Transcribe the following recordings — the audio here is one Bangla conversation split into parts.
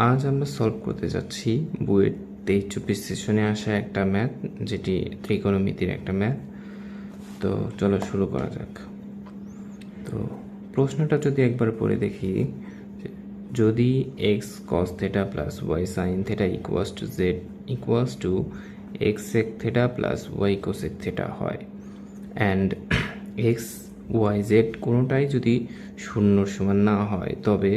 আজ আমরা সলভ করতে যাচ্ছি বইয়ের 23-24 সেশনে আসা একটা ম্যাথ, যেটি ত্রিকোণমিতির একটা ম্যাথ। তো চলো শুরু করা যাক। তো প্রশ্নটা যদি একবার পড়ে দেখি, যদি x cos theta plus Y sign theta equals to z equals to x sec theta plus y cosec theta হয়, অ্যান্ড এক্স ওয়াই জেড কোনোটাই যদি শূন্যর সমান না হয়, তবে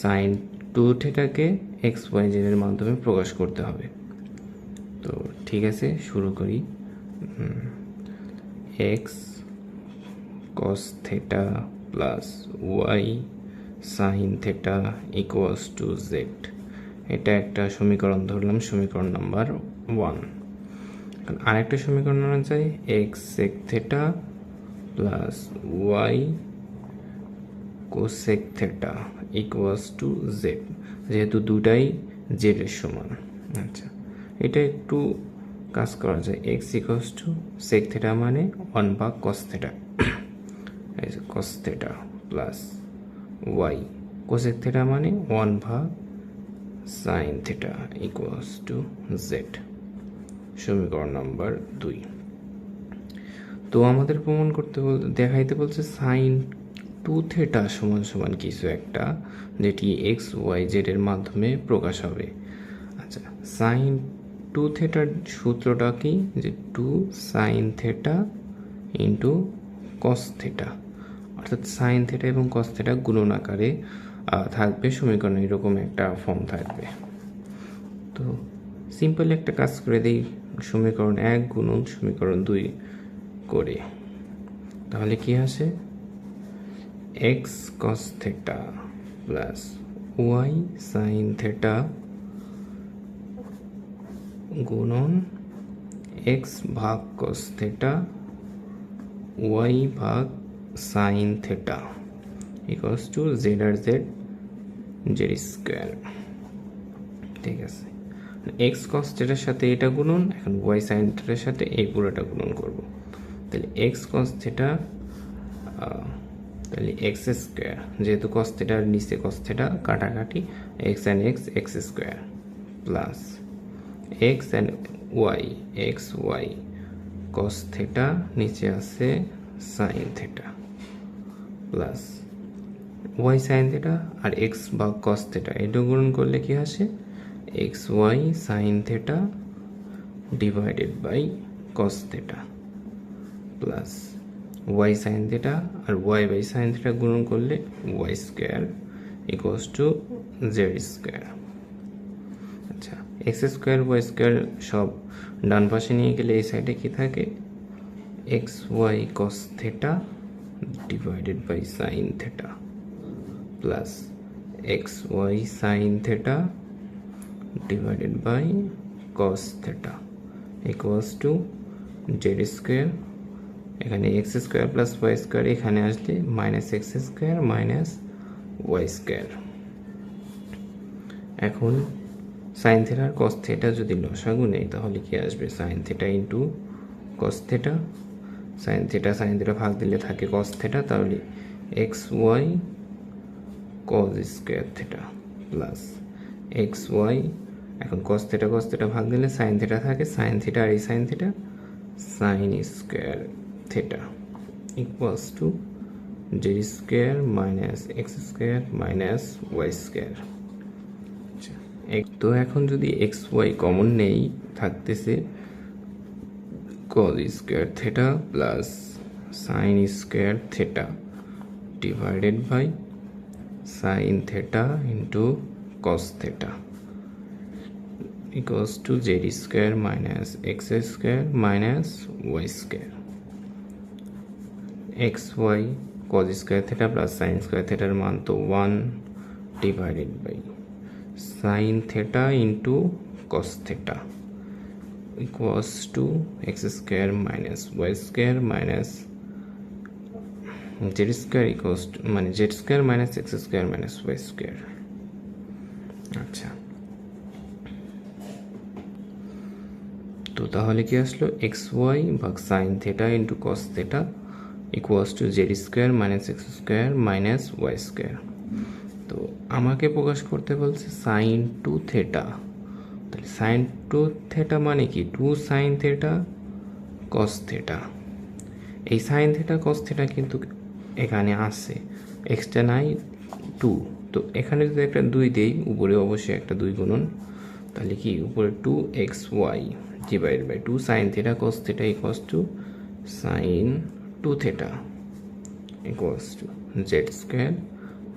সাইন টু থেটাকে এক্স ওয়াই জেডের মাধ্যমে প্রকাশ করতে হবে। তো ঠিক আছে, শুরু করি। X cos theta plus Y sign theta equals to z, এটা একটা সমীকরণ ধরলাম, সমীকরণ নাম্বার 1। আরেকটা সমীকরণ আনা যায়, x sec theta plus y cosec theta equals to z, যেহেতু দুটাই জেডের সমান। আচ্ছা, এটা একটু কাজ করা যায়। X equals to sec theta মানে 1 ভাগ কস থেটা, এই যে cos theta, plus y cosec theta মানে 1 ভাগ sin theta equals to z, সমীকরণ নাম্বার 2। তো আমাদের প্রমাণ করতে দেখাইতে বলছে সাইন টু থেটা সমান সমান কিছু একটা, যেটি এক্স ওয়াই জেড এর মাধ্যমে প্রকাশ হবে। আচ্ছা, সাইন টু থেটার সূত্রটা কি, যে two sin theta into cos theta, অর্থাৎ সাইন থেটা এবং কস থেটা গুণন আকারে থাকবে সমীকরণ, এরকম একটা ফর্ম থাকবে। তো সিম্পল একটা কাজ করে দিই, সমীকরণ 1 গুণন সমীকরণ 2 করে, তাহলে কি আসে, x cos theta plus Y sign theta গুণন এক্স ভাগ কস থেটা ওয়াই ভাগ sin theta equals to z আর জেড, জেড স্কোয়ার। ঠিক আছে, এক্স কস থেটার সাথে এটা গুণন, এখন ওয়াই সাইন থেটার সাথে এই পুরোটা গুণন করব। তাহলে এক্স কস থেটা, তাহলে এক্স স্কোয়ার, যেহেতু কস থেটার নিচে কস থেটা কাটাকাটি, X and X, X square, plus X and Y, X Y cos theta, নিচে আছে sine theta, plus Y sign theta আর এক্স বা কস থেটা, এটা গুণন করলে কি আসে, X Y sign theta divided by cos theta, plus Y sign theta আর ওয়াই বাই সাইন থেটা গুণন করলে Y square equals to Z square. আচ্ছা, এক্স স্কোয়ার ওয়াই স্কোয়ার সব ডান পাশে নিয়ে গেলে এই সাইডে কি থাকে, X Y cos theta divided by sign theta, plus x Y sign theta divided by cos theta equals to Z square. এখানে X square plus Y square এখানে আসলে minus x square minus Y square. এখন সাইন থেটা আর কস থেটা যদি লসাগু নেই, তাহলে কি আসবে, sine theta into cos theta, sine theta ভাগ দিলে থাকে কস থেটা, তাহলে x Y cos square theta plus x y, এখন কস থেটা ভাগ দিলে সাইন থেটা থাকে, সাইন থেটা আর এই sin theta, sin square theta equals to Z square minus x square minus Y square. তো এখন যদি এক্স ওয়াই কমন নেই, থাকতেছে cos square theta plus sin square theta divided by sign theta into cos theta equals to z square minus x square minus y square, x y cos square theta plus sin square theta এর মান তো 1 divided by sin theta into cos theta equals to x square minus y square minus z square equals to মানে z square minus x square minus y square। আচ্ছা, তো তাহলে কি আসলো, এক্স ওয়াই ভাগ sin theta into cos theta equals to Z square minus x square minus Y square. তো আমাকে প্রকাশ করতে বলছে সাইন 2 থেটা। তাহলে সাইন 2 থেটা মানে কি 2 সাইন থেটা কস থেটা। এই সাইন থেটা কস থেটা কিন্তু এখানে আছে, এক্সট্রা নাই 2। তো এখানে যদি একটা 2 দেই, উপরে অবশ্যই একটা 2 গুণন, তাহলে কি উপরে 2xy divided by 2 sign theta cos theta equals to sine 2 theta equals to Z square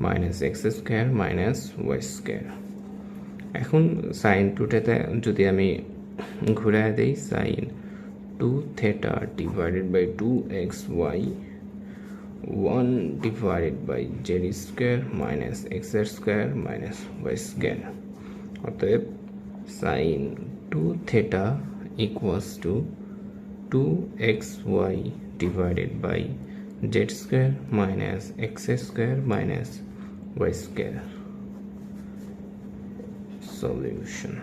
minus x square minus Y square. এখন সাইন 2 থেটা যদি আমি ঘুরায় দেই, sine 2 theta divided by 2xy 1 divided by Z square minus x square minus Y square. অতএব sine 2 theta equals to 2xy divided by Z square minus x square minus Y square. Solution.